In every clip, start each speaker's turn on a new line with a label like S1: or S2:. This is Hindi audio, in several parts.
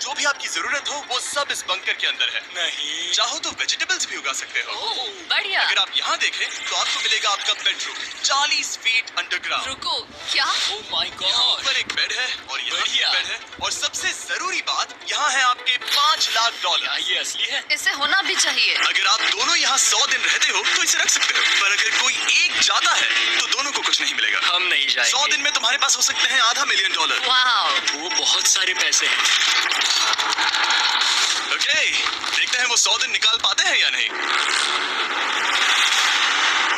S1: जो भी आपकी जरूरत हो वो सब इस बंकर के अंदर है।
S2: नहीं।
S1: चाहो तो वेजिटेबल्स भी उगा सकते हो।
S3: ओह, बढ़िया।
S1: अगर आप यहाँ देखें तो आपको मिलेगा आपका बेडरूम 40 फीट अंडरग्राउंड।
S3: रुको, क्या?
S2: ओह माय
S1: यहाँ
S2: गॉड।
S1: ऊपर एक बेड है और यहाँ भी
S2: बढ़िया।
S1: बेड है और सबसे जरूरी बात यहाँ है आपके $5 लाख।
S2: क्या ये असली है?
S3: इसे होना भी चाहिए।
S1: अगर आप दोनों यहाँ 100 दिन रहते हो तो इसे रख सकते हो, पर अगर कोई एक जाता है तो दोनों को कुछ नहीं मिलेगा।
S2: हम नहीं जाएंगे।
S1: 100 दिन में तुम्हारे पास हो सकते हैं $500 मिलियन।
S3: वाओ।
S2: वो बहुत सारे पैसे हैं।
S1: ओके, देखते हैं वो 100 दिन निकाल पाते हैं या नहीं।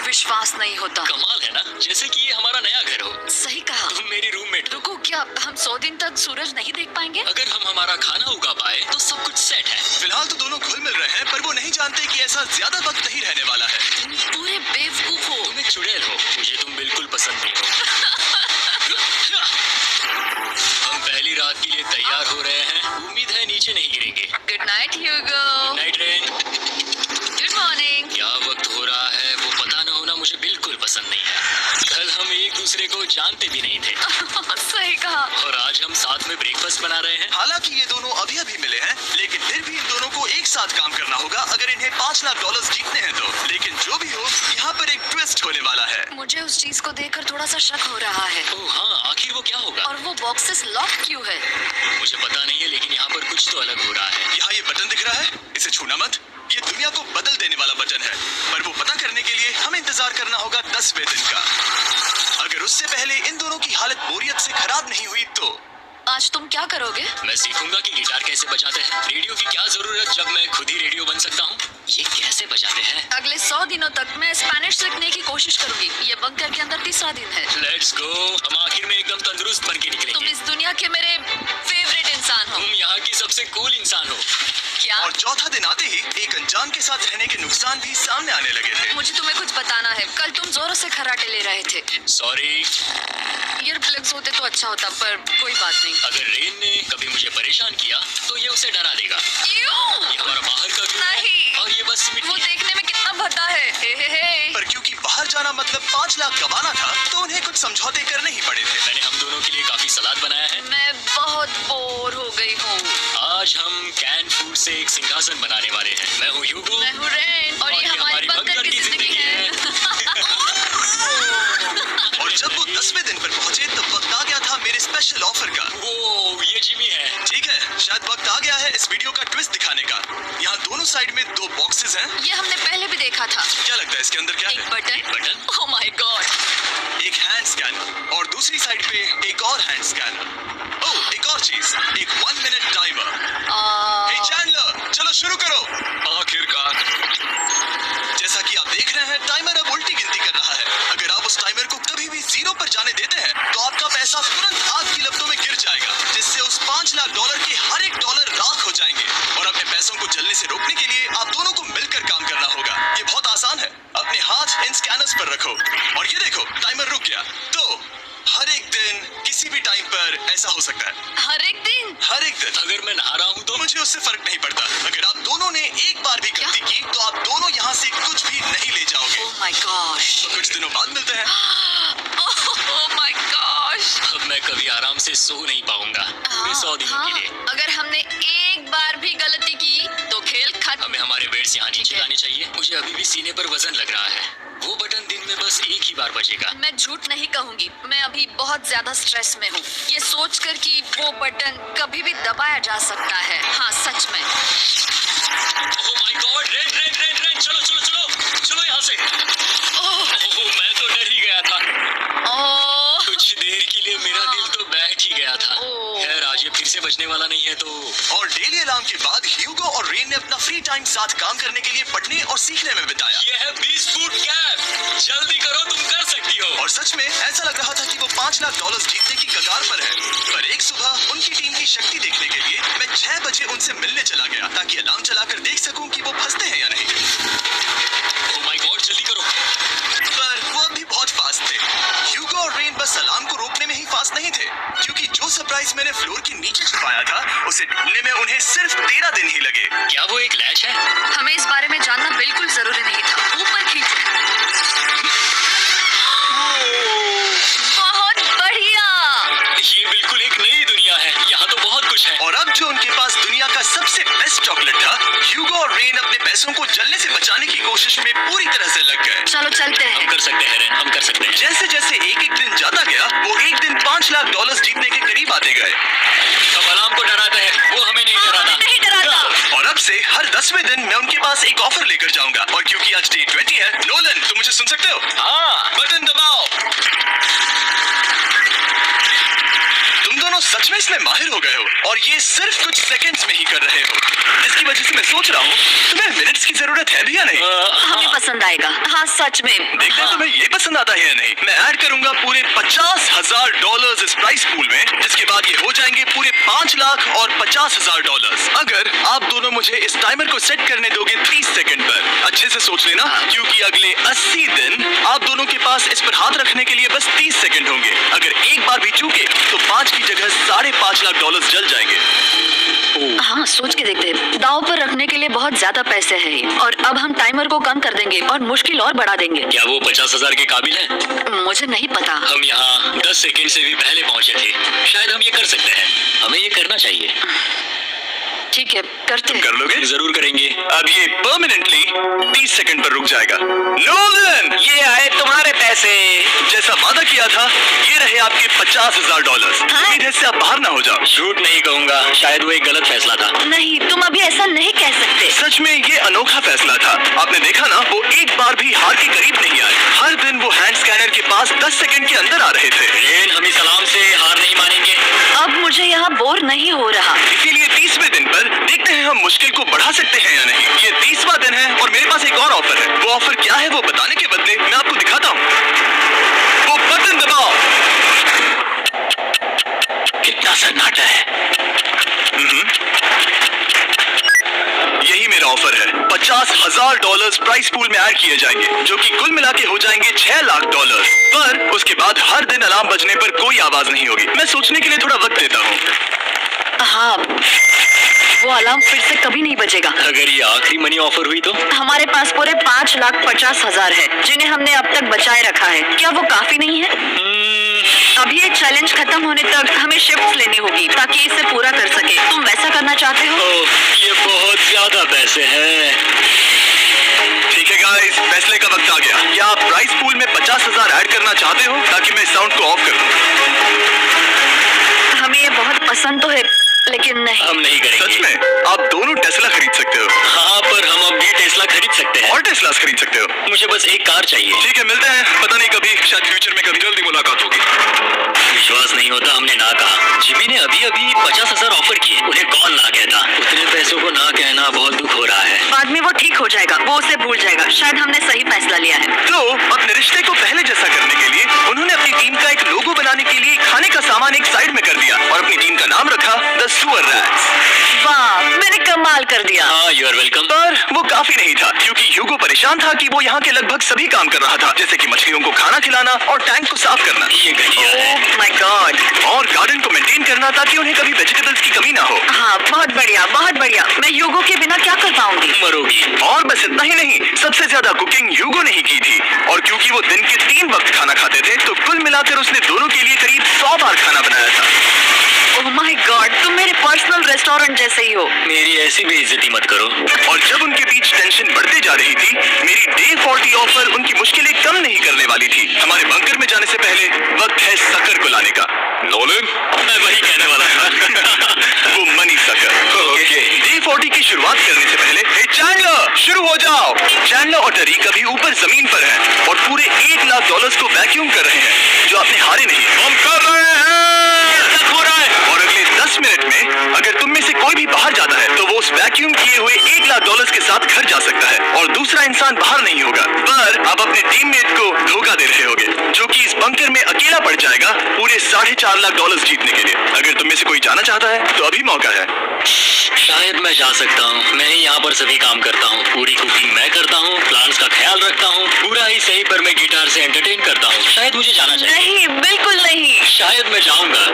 S3: विश्वास नहीं होता।
S2: कमाल है ना, जैसे कि ये हमारा नया घर हो।
S3: सही कहा।
S2: तुम मेरी रूममेट हो।
S3: रुको, क्या हम 100 दिन तक सूरज नहीं देख पाएंगे?
S2: अगर हम हमारा खाना उगा पाए तो सब कुछ सेट है।
S1: फिलहाल तो दोनों घुल मिल रहे हैं, पर वो नहीं जानते कि ऐसा ज्यादा वक्त नहीं रहने वाला है।
S3: तुम पूरे बेवकूफ हो।
S2: तुम एक चुड़ैल हो, मुझे तुम बिल्कुल पसंद नहीं हो। हम पहली रात के लिए तैयार हो रहे हैं। उम्मीद है नीचे नहीं गिरेंगे।
S3: Good night Hugo.
S2: Night rain.
S3: Good morning.
S2: क्या वक्त हो रहा है वो पता न होना मुझे बिल्कुल पसंद नहीं है। कल हम एक दूसरे को जानते भी नहीं थे
S3: सही कहा।
S2: और आज हम साथ में ब्रेकफास्ट बना रहे हैं।
S1: हालांकि ये दोनों अभी अभी मिले हैं, लेकिन फिर भी इन दोनों को एक साथ काम करना होगा अगर इन्हें $5 लाख जीतने हैं तो। लेकिन जो भी हो, यहाँ पर एक ट्विस्ट होने वाला है।
S3: मुझे उस चीज को देखकर थोड़ा सा शक हो रहा है।
S2: ओह हाँ, आखिर वो क्या होगा?
S3: और वो बॉक्सेस लॉक क्यों है?
S2: मुझे पता नहीं है, लेकिन यहाँ पर कुछ तो अलग हो रहा है।
S1: यहाँ ये बटन दिख रहा है, इसे छूना मत। ये दुनिया को बदल देने वाला बटन है, पर वो पता करने के लिए हमें इंतजार करना होगा 10वें दिन का। अगर उससे पहले इन दोनों की हालत बोरियत से खराब नहीं हुई तो
S3: आज तुम क्या करोगे?
S2: मैं सीखूंगा कि गिटार कैसे बजाते हैं। रेडियो की क्या जरूरत जब मैं खुद ही रेडियो बन सकता हूँ। ये कैसे बजाते हैं?
S3: अगले 100 दिनों तक मैं स्पेनिश सीखने की कोशिश करूंगी। ये बंकर के अंदर तीसरा दिन है।
S2: Let's go. हम आखिर में एकदम तंदुरुस्त बन के
S3: तुम
S2: निकलेंगे।
S3: इस दुनिया के मेरे फेवरेट इंसान हो।
S2: तुम यहाँ की सबसे कूल इंसान हो।
S3: क्या?
S1: और चौथा दिन आते ही एक अनजान के साथ रहने के नुकसान भी सामने आने लगे थे।
S3: मुझे तुम्हें कुछ बताना है। कल तुम जोरों से खर्राटे ले रहे थे।
S2: सॉरी।
S3: ईयर प्लग्स होते तो अच्छा होता, पर कोई बात नहीं।
S2: अगर रेन ने कभी मुझे परेशान किया तो ये उसे डरा देगा।
S3: क्यों?
S2: ये हमारा बाहर का व्यू
S3: नहीं।
S2: है और ये बस
S3: वो
S2: मिट्टी है।
S3: देखने में कितना भद्दा है। हे।
S1: पर क्योंकि बाहर जाना मतलब 5 लाख गंवाना था, तो उन्हें कुछ समझौते करने ही पड़े थे।
S2: मैंने हम दोनों के लिए काफी सलाद बनाया है।
S3: मैं बहुत बोर हो गई हूँ।
S2: आज हम कैन फूड से एक सिंहासन बनाने वाले हैं। मैं हूँ ह्यूगो।
S3: मैं हूँ रेन और ये हमारी बंकर की जिंदगी है।
S1: और जब वो 10वें दिन पर पहुंचे तब वक्त आ गया था मेरे स्पेशल ऑफर का।
S2: वो ये जिमी है।
S1: ठीक है, शायद वक्त आ गया है इस वीडियो का ट्विस्ट दिखाने का। यहाँ दोनों साइड में 2 बॉक्सेस हैं।
S3: ये हमने पहले भी देखा था।
S1: क्या लगता है इसके अंदर क्या
S3: एक
S1: है?
S3: बटन। Oh my God.
S1: एक हैंड स्कैनर और दूसरी साइड पे एक और हैंड स्कैनर। ओह, एक और चीज, एक 1 मिनट टाइमर। हे चैंडलर, चलो शुरू करो। आखिरकार। जैसा कि आप देख रहे हैं, टाइमर अब उल्टी गिनती कर रहा है। अगर आप उस टाइमर को कभी भी 0 पर जाने देते हैं तो आपका पैसा तुरंत आग की लपटों में गिर जाएगा, जिससे उस $5 लाख के हर एक डॉलर राख हो जाएंगे। और अपने पैसों को जलने से रोकने के लिए आप दोनों को मिलकर काम करना होगा। ये बहुत आसान है। अपने हाथ इन स्कैनर्स पर रखो और ये देखो, टाइमर रुक गया। तो हर एक दिन किसी भी टाइम पर ऐसा हो सकता है।
S3: हर एक दिन?
S1: हर एक दिन।
S2: अगर मैं नहा रहा हूँ तो
S1: मुझे उससे फर्क नहीं पड़ता। अगर आप दोनों ने एक बार भी गलती की तो आप दोनों यहाँ से कुछ भी नहीं ले जाओगे।
S3: Oh my gosh.
S1: तो कुछ दिनों बाद मिलते हैं।
S3: Oh my gosh.
S2: अब मैं कभी आराम से सो नहीं पाऊंगा पूरे 100 दिनों के लिए।
S3: अगर हमने एक बार भी गलती की तो खेल खत्म।
S2: हमें हमारे बेड से यहाँ नीचे लाने चाहिए। मुझे अभी भी सीने पर वजन लग रहा है। वो बटन दिन में बस एक ही बार बजेगा।
S3: मैं झूठ नहीं कहूंगी, मैं अभी बहुत ज्यादा स्ट्रेस में हूँ, ये सोचकर कि वो बटन कभी भी दबाया जा सकता है। हाँ, सच में।
S2: Oh my God, rain rain rain rain, चलो चलो चलो चलो यहाँ से। ओह, मैं तो डर ही गया था।
S3: ओह।
S2: कुछ देर के लिए मेरा दिल तो बैठ ही गया था।
S3: ओह।
S2: खैर, आज ये फिर से बचने वाला नहीं है तो।
S1: और डेली अलार्म के बाद ह्यूगो और रेन ने अपना फ्री टाइम साथ काम करने के लिए पढ़ने और सीखने में बिताया।
S2: ये है 20 फुट कैप। जल्दी करो, तुम कर सकती हो।
S1: और सच में ऐसा लग रहा था कि वो $5 लाख जीतने की कगार पर है। पर एक सुबह उनकी टीम की शक्ति देखने के लिए मैं 6 बजे उनसे मिलने चला गया, ताकि अलार्म चलाकर देख सकूं कि वो फंसते हैं या नहीं।
S2: ओह माय गॉड, जल्दी करो।
S1: पर वो अभी बहुत फास्ट थे। ह्यूगो और रेन बस अलार्म को रोकने में ही फास्ट नहीं थे, क्योंकि जो सरप्राइज मैंने फ्लोर के नीचे छुपाया था उसे ढूंढने में उन्हें सिर्फ 13 दिन ही लगे।
S2: क्या वो एक लैच है?
S3: हमें इस बारे में जानना बिल्कुल जरूरी नहीं था। ऊपर खींचो। बहुत बढ़िया।
S2: ये बिल्कुल एक नई दुनिया है। यहाँ तो बहुत कुछ है।
S1: और अब जो उनके पास दुनिया का सबसे बेस्ट चॉकलेट था, ह्यूगो और रेन अपने पैसों को जलने से बचाने की कोशिश में पूरी तरह से लग गए।
S3: चलो चलते
S2: हम
S3: हैं।
S2: कर सकते हैं रेन, हम कर सकते हैं।
S1: जैसे जैसे एक एक दिन जाता गया, वो एक दिन $5 लाख जीतने के करीब आते गए।
S2: सब अलार्म को डराता है, वो हमें नहीं डराता।
S3: नहीं डराता।
S1: और अब से हर 10वें दिन मैं उनके पास एक ऑफर लेकर जाऊंगा। और क्योंकि आज डे 20 है, नोलन तुम मुझे सुन सकते हो?
S2: हाँ,
S1: बटन दबाओ। तुम दोनों सच में इसमें माहिर हो गए हो और ये सिर्फ कुछ सेकंड्स में ही कर रहे हो, जिसकी वजह से मैं सोच रहा हूँ तुम्हें मिनट्स की जरूरत है भी या नहीं।
S3: हमें पसंद आएगा। हाँ सच में।
S1: देखते हैं तुम्हें ये पसंद आता है या नहीं। मैं ऐड करूंगा पूरे $50,000 इस प्राइस पूल में, जिसके बाद ये हो जाएंगे पूरे $5 लाख और $50,000। अगर आप दोनों मुझे इस टाइमर को सेट करने दोगे 30 सेकंड पर। अच्छे से सोच लेना, क्योंकि अगले 80 दिन आप दोनों के पास इस पर हाथ रखने के लिए बस 30 सेकंड होंगे। अगर एक बार भी चूके तो 5 की जगह $5.5 लाख जल जाएंगे।
S3: हाँ सोच के देखते हैं। दाव पर रखने के लिए बहुत ज्यादा पैसे हैं और अब हम टाइमर को कम कर देंगे और मुश्किल और बढ़ा देंगे।
S2: क्या वो 50,000 के काबिल है?
S3: मुझे नहीं पता।
S2: हम यहाँ 10 सेकंड से भी पहले पहुँचे थे। शायद हम ये कर सकते हैं। हमें ये करना चाहिए।
S3: ठीक है, करते हैं।
S1: कर लोगे?
S2: जरूर करेंगे।
S1: अब ये परमानेंटली 30 सेकंड पर रुक जाएगा। नोलन, ये आए तुम्हारे पैसे। जैसा वादा किया था, ये रहे आपके $50,000। उम्मीद है इससे आप बाहर ना हो जाओ।
S2: झूठ नहीं कहूँगा, शायद वो एक गलत फैसला था।
S3: नहीं, तुम अभी ऐसा नहीं कह सकते।
S1: सच में ये अनोखा फैसला था। आपने देखा ना, वो एक बार भी हार के करीब नहीं आए। हर दिन वो हैंड स्कैनर के पास 10 सेकंड के अंदर आ रहे थे।
S2: रेन, हम इस अलार्म से हार नहीं मानेंगे।
S3: अब मुझे यहाँ बोर नहीं हो रहा।
S1: इसीलिए 30वें दिन पर देखते हैं हम मुश्किल को बढ़ा सकते हैं या नहीं। ये 30वां दिन है और मेरे पास एक और ऑफर है। वो ऑफर क्या है वो बताने के बदले मैं आपको दिखाता हूँ। वो बटन दबाओ।
S2: कितना सन्नाटा है।
S1: यही मेरा ऑफर है। $50,000 प्राइस पूल में ऐड किए जाएंगे, जो कि कुल मिला के हो जाएंगे $6 लाख। पर उसके बाद हर दिन अलार्म बजने पर कोई आवाज नहीं होगी। मैं सोचने के लिए थोड़ा वक्त देता हूँ।
S3: हाँ, वो अलार्म फिर से कभी नहीं बजेगा।
S2: अगर ये आखिरी मनी ऑफर हुई तो?
S3: हमारे पास पूरे $5,50,000 है, जिन्हें हमने अब तक बचाए रखा है। क्या वो काफी नहीं है? अभी ये चैलेंज खत्म होने तक हमें शिफ्ट्स लेनी होगी ताकि इसे पूरा कर सके। तुम वैसा करना चाहते हो?
S2: ये बहुत ज्यादा पैसे हैं।
S1: ठीक है गाइस, फैसले का वक्त आ गया। क्या आप प्राइस पूल में 50,000 ऐड करना चाहते हो ताकि मैं साउंड को ऑफ कर दूं?
S3: हमें ये बहुत पसंद तो है, लेकिन नहीं।
S2: हम नहीं करेंगे।
S1: सच में? आप दोनों टेस्ला खरीद सकते हो।
S2: हाँ, पर हम अब भी टेस्ला खरीद सकते हैं।
S1: और टेस्लास खरीद सकते हो।
S2: मुझे बस एक कार चाहिए।
S1: ठीक है, मिलते हैं। पता नहीं कभी, शायद फ्यूचर में कभी जल्दी मुलाकात होगी।
S2: विश्वास नहीं होता, हमने ना कहा। जिमी ने अभी अभी 50,000 ऑफर किए। उन्हें कौन ना कहता। उतने पैसों को ना कहना बहुत दुख हो रहा है।
S3: बाद में वो ठीक हो जाएगा, वो उसे भूल जाएगा। शायद हमने सही फैसला लिया है।
S1: तो अपने रिश्ते को पहले जैसा करने के लिए उन्होंने अपनी टीम का एक लोगो बनाने के लिए खाने का सामान एक साइड में कर दिया और अपनी टीम का नाम रखा द सुअर रैट्स।
S3: वाह, मैंने कमाल कर दिया।
S2: हाँ, यू आर वेलकम।
S1: पर वो काफी नहीं था, क्योंकि ह्यूगो परेशान था कि वो यहाँ के लगभग सभी काम कर रहा था, जैसे कि मछलियों को खाना खिलाना और टैंक को साफ करना।
S2: ये घटिया है।
S3: Oh my God.
S1: और गार्डन को मेंटेन करना ताकि उन्हें कभी वेजिटेबल्स की कमी ना हो।
S3: हाँ, बहुत बढ़िया, बहुत बढ़िया। मैं ह्यूगो के बिना क्या कर पाऊंगी?
S2: मरोगी।
S1: और बस इतना ही नहीं, सबसे ज्यादा कुकिंग ह्यूगो ने ही की थी। और क्योंकि वो दिन के 3 वक्त खाना खाते थे, तो कुल मिलाकर उसने दोनों के लिए करीब 100 बार खाना बनाया था।
S3: ओह माय गॉड, तुम मेरे पर्सनल रेस्टोरेंट जैसे ही हो।
S2: मेरी ऐसी बेइज्जती मत करो।
S1: और जब उनके बीच टेंशन बढ़ते जा रही थी, मेरी डे 40 ऑफर उनकी मुश्किलें कम नहीं करने वाली थी। हमारे बंकर में जाने से पहले वक्त है सकर को लाने का। नोलन,
S2: मैं वही कहने वाला था।
S1: वो मनी सकर। ओके, डे 40 की शुरुआत करने से पहले, हे चैंडलर, शुरू हो जाओ। चैंडलर और टरी कभी ऊपर जमीन पर हैं और पूरे $1 लाख को वैक्यूम कर रहे हैं, जो आपने हारे नहीं। हम कर रहे हैं। हो रहा है। और अगले 10 मिनट में अगर तुम में से कोई भी बाहर जाता है, तो वो उस वैक्यूम किए हुए $1 लाख के साथ घर जा सकता है और दूसरा इंसान बाहर नहीं होगा। पर आप अपने टीममेट को धोखा दे रहे होगे, जो कि इस बंकर में अकेला पड़ जाएगा पूरे $4.5 लाख जीतने के लिए। अगर तुम में से कोई जाना चाहता है तो अभी मौका है।
S2: शायद मैं जा सकता हूँ। मैं ही यहाँ पर सभी काम करता हूँ। पूरी कुकिंग मैं करता हूँ, प्लान्स का ख्याल रखता हूँ। पूरा ही सही, पर मैं गिटार से एंटरटेन करता हूँ। शायद मुझे जाना चाहिए।
S3: नहीं, बिल्कुल नहीं।
S2: शायद मैं जाऊँगा।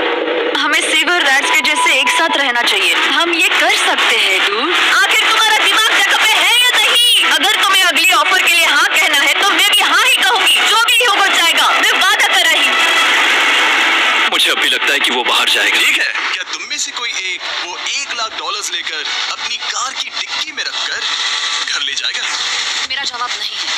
S3: हमें सीवर रैट्स के जैसे एक साथ रहना चाहिए। हम ये कर सकते हैं डूड। आखिर तुम्हारा दिमाग जगह पे है या नहीं? अगर तुम्हें अगली ऑफर के लिए हाँ कहना है तो मैं भी हाँ ही कहूंगी। जो भी हो जाएगा, मैं वादा कर रही हूँ।
S1: मुझे अब भी लगता है कि वो बाहर जाएगा। ठीक है, क्या तुम में से कोई एक लेकर अपनी कार की डिक्की में रखकर घर ले जाएगा?
S3: मेरा जवाब नहीं है।